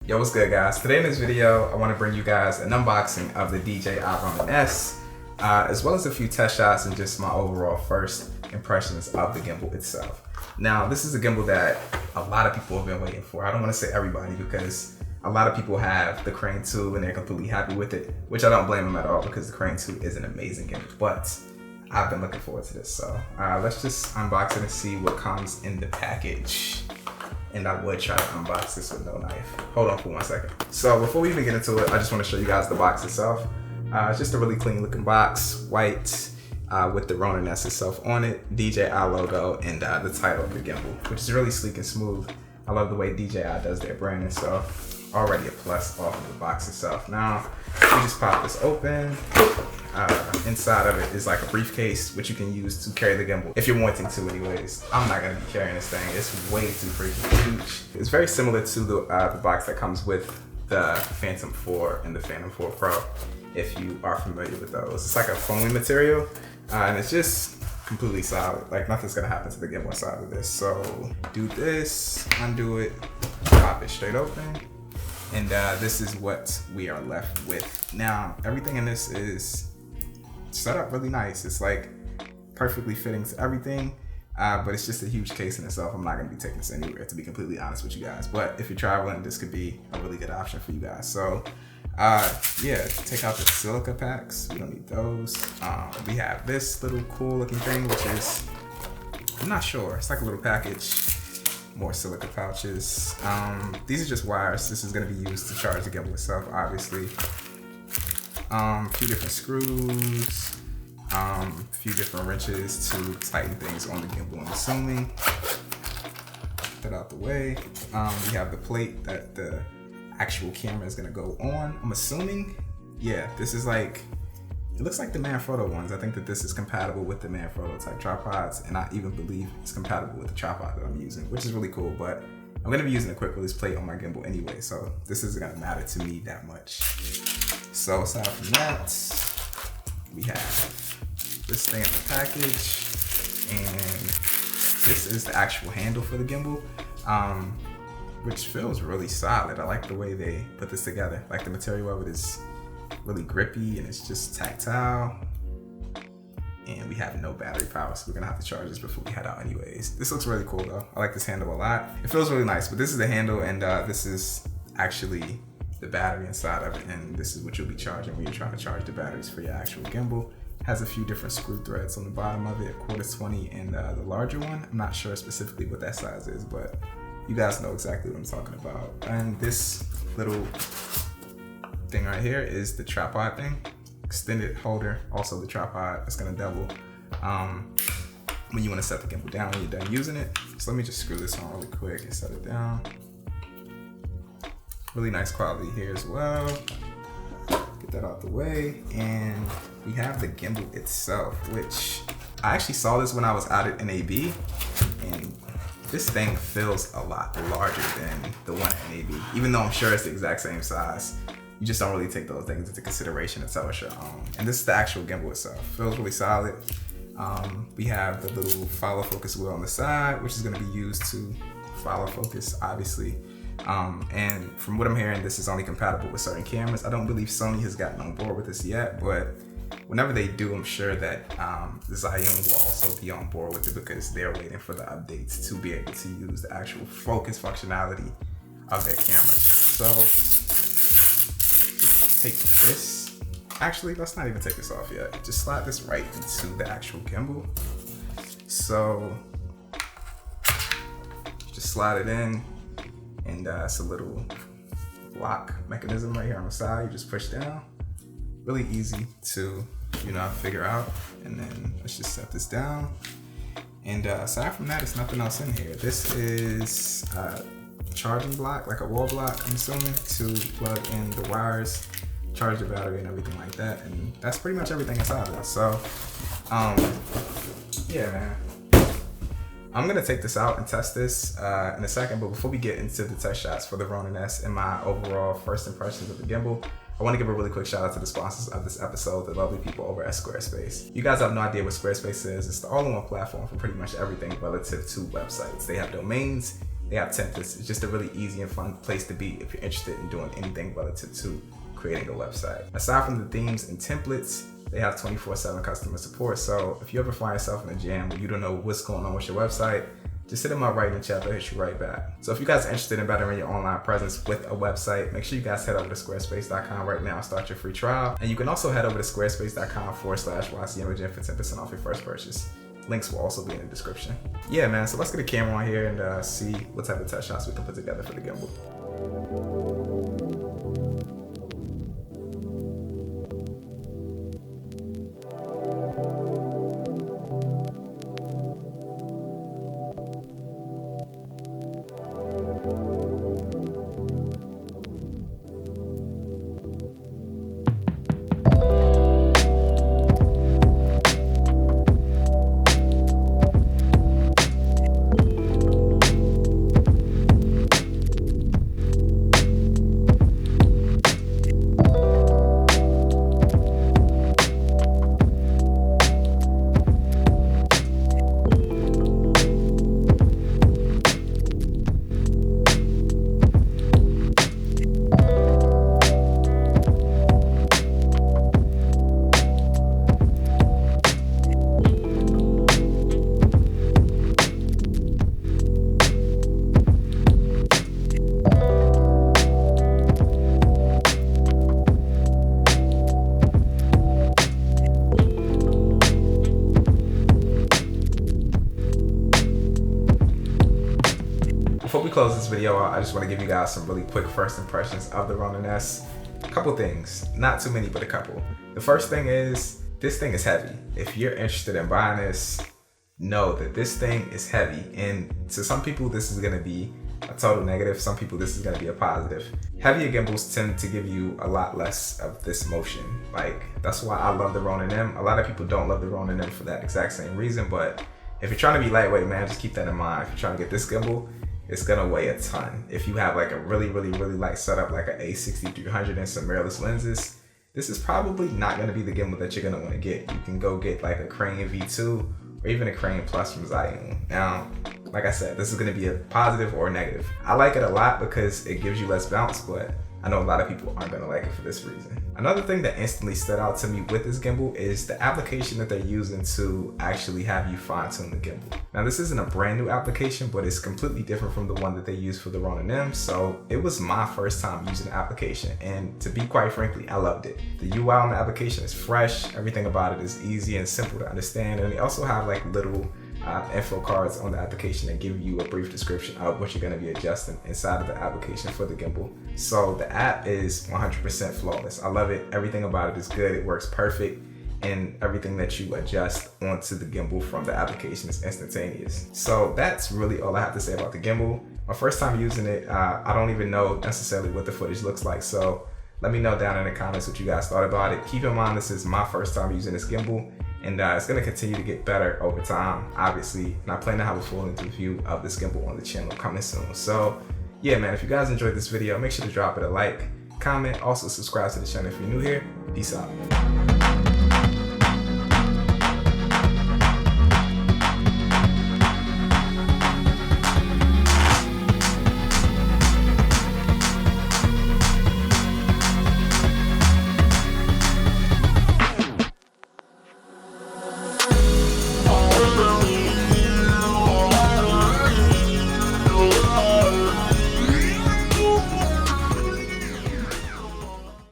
Yo, what's good, guys? Today in this video, I want to bring you guys an unboxing of the DJI Ronin-S, as well as a few test shots and just my overall first impressions of the gimbal itself. Now, this is a gimbal that a lot of people have been waiting for. I don't want to say everybody because a lot of people have the Crane 2 and they're completely happy with it, which I don't blame them at all because the Crane 2 is an amazing gimbal, but I've been looking forward to this. So let's just unbox it and see what comes in the package. And I would try to unbox this with no knife. Hold on for 1 second. So before we even get into it, I just want to show you guys the box itself. It's just a really clean looking box, white, with the Ronin-S itself on it, DJI logo, and the title of the gimbal, which is really sleek and smooth. I love the way DJI does their branding, so already a plus off of the box itself. Now, you just pop this open. Inside of it is like a briefcase, which you can use to carry the gimbal if you're wanting to anyways. I'm not gonna be carrying this thing. It's way too freaking huge. It's very similar to the box that comes with the Phantom 4 and the Phantom 4 Pro, if you are familiar with those. It's like a foamy material, and it's just completely solid. Like nothing's gonna happen to the gimbal inside of this. So do this, undo it, pop it straight open, and this is what we are left with. Now, everything in this is set up really nice. It's like perfectly fitting to everything, but it's just a huge case in itself. I'm not gonna be taking this anywhere, to be completely honest with you guys. But if you're traveling, this could be a really good option for you guys. So yeah, take out the silica packs. We don't need those. We have this little cool looking thing, which is, I'm not sure, it's like a little package. More silica pouches. These are just wires. This is gonna be used to charge the gimbal itself, obviously. A few different screws, a few different wrenches to tighten things on the gimbal, I'm assuming. Get that out the way. We have the plate that the actual camera is gonna go on, I'm assuming. Yeah, this is like, it looks like the Manfrotto ones. I think that this is compatible with the Manfrotto type tripods, and I even believe it's compatible with the tripod that I'm using, which is really cool, but I'm gonna be using a quick release plate on my gimbal anyway, so this isn't gonna matter to me that much. So aside from that, we have this thing in the package, and this is the actual handle for the gimbal, which feels really solid. I like the way they put this together. Like the material of it is really grippy and it's just tactile. And we have no battery power, so we're gonna have to charge this before we head out anyways. This looks really cool though. I like this handle a lot. It feels really nice, but this is the handle, and this is actually the battery inside of it, and this is what you'll be charging when you're trying to charge the batteries for your actual gimbal. Has a few different screw threads on the bottom of it, 1/4 20 and the larger one. I'm not sure specifically what that size is, but you guys know exactly what I'm talking about. And this little thing right here is the tripod thing. Extended holder, also the tripod. It's gonna double when you wanna set the gimbal down when you're done using it. So let me just screw this on really quick and set it down. Really nice quality here as well. Get that out the way. And we have the gimbal itself, which I actually saw this when I was out at NAB, and this thing feels a lot larger than the one at NAB, even though I'm sure it's the exact same size. You just don't really take those things into consideration until it's your own. And this is the actual gimbal itself. Feels really solid. We have the little follow focus wheel on the side, which is gonna be used to follow focus, obviously. And from what I'm hearing, this is only compatible with certain cameras. I don't believe Sony has gotten on board with this yet, but whenever they do, I'm sure that Xiaomi will also be on board with it because they're waiting for the updates to be able to use the actual focus functionality of their cameras. So take this. Actually, let's not even take this off yet. Just slide this right into the actual gimbal. So just slide it in. And it's a little lock mechanism right here on the side. You just push down. Really easy to, figure out. And then let's just set this down. And aside from that, there's nothing else in here. This is a charging block, like a wall block, I'm assuming, to plug in the wires, charge the battery and everything like that. And that's pretty much everything inside of it. So, yeah, man. I'm gonna take this out and test this in a second, but before we get into the test shots for the Ronin-S and my overall first impressions of the gimbal, I want to give a really quick shout out to the sponsors of this episode, the lovely people over at Squarespace. You guys have no idea what Squarespace is. It's the all-in-one platform for pretty much everything relative to websites. They have domains, They have templates. It's just a really easy and fun place to be if you're interested in doing anything relative to creating a website. Aside from the themes and templates, they have 24/7 customer support. So if you ever find yourself in a jam where you don't know what's going on with your website, just hit them up right in the chat, they'll hit you right back. So if you guys are interested in bettering your online presence with a website, make sure you guys head over to squarespace.com right now and start your free trial. And you can also head over to squarespace.com/YCImaging for 10% off your first purchase. Links will also be in the description. Yeah, man, so let's get a camera on here and see what type of test shots we can put together for the gimbal. Before we close this video out, I just want to give you guys some really quick first impressions of the Ronin-S. A couple things, not too many, but a couple. The first thing is, this thing is heavy. If you're interested in buying this, know that this thing is heavy. And to some people, this is going to be a total negative. Some people, this is going to be a positive. Heavier gimbals tend to give you a lot less of this motion. Like, that's why I love the Ronin-M. A lot of people don't love the Ronin-M for that exact same reason, but if you're trying to be lightweight, man, just keep that in mind. If you're trying to get this gimbal, it's gonna weigh a ton. If you have like a really light setup, like an A6300 and some mirrorless lenses, this is probably not gonna be the gimbal that you're gonna wanna get. You can go get like a Crane V2 or even a Crane Plus from Zhiyun. Now, like I said, this is gonna be a positive or a negative. I like it a lot because it gives you less bounce, but I know a lot of people aren't gonna like it for this reason. Another thing that instantly stood out to me with this gimbal is the application that they're using to actually have you fine tune the gimbal. Now this isn't a brand new application, but it's completely different from the one that they use for the Ronin-M. So it was my first time using the application. And to be quite frankly, I loved it. The UI on the application is fresh. Everything about it is easy and simple to understand. And they also have like little info cards on the application that give you a brief description of what you're going to be adjusting inside of the application for the gimbal. So the app is 100% flawless. I love it. Everything about it is good. It works perfect, and everything that you adjust onto the gimbal from the application is instantaneous. So that's really all I have to say about the gimbal. My first time using it, I don't even know necessarily what the footage looks like. So let me know down in the comments what you guys thought about it. Keep in mind, this is my first time using this gimbal, and it's going to continue to get better over time, obviously. And I plan to have a full review of this gimbal on the channel coming soon. So yeah, man, if you guys enjoyed this video, make sure to drop it a like, comment, also subscribe to the channel if you're new here. Peace out.